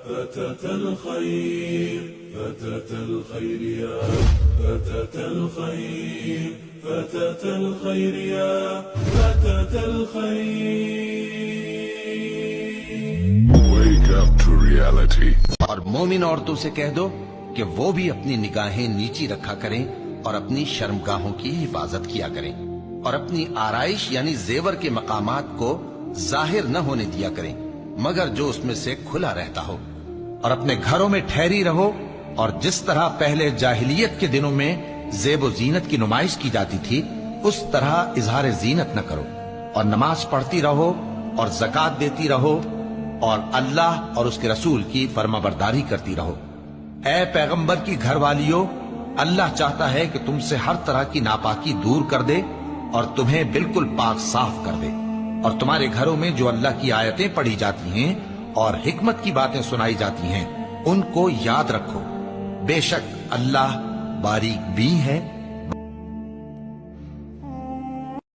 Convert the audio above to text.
فتاة الخير فتاة الخير يا فتاة الخير فتاة الخير يا فتاة الخير. Wake up to reality. اور مومن عورتوں سے کہہ دو کہ وہ بھی اپنی نگاہیں نیچی رکھا کریں اور اپنی شرمگاہوں کی حفاظت کیا کریں اور اپنی آرائش یعنی زیور کے مقامات کو ظاہر نہ ہونے دیا کریں مگر جو اس میں سے کھلا رہتا ہو، اور اپنے گھروں میں ٹھہری رہو، اور جس طرح پہلے جاہلیت کے دنوں میں زیب و زینت کی نمائش کی جاتی تھی اس طرح اظہار زینت نہ کرو، اور نماز پڑھتی رہو اور زکوٰۃ دیتی رہو اور اللہ اور اس کے رسول کی فرما برداری کرتی رہو. اے پیغمبر کی گھر والیو، اللہ چاہتا ہے کہ تم سے ہر طرح کی ناپاکی دور کر دے اور تمہیں بالکل پاک صاف کر دے، اور تمہارے گھروں میں جو اللہ کی آیتیں پڑھی جاتی ہیں اور حکمت کی باتیں سنائی جاتی ہیں ان کو یاد رکھو، بے شک اللہ باریک بین ہے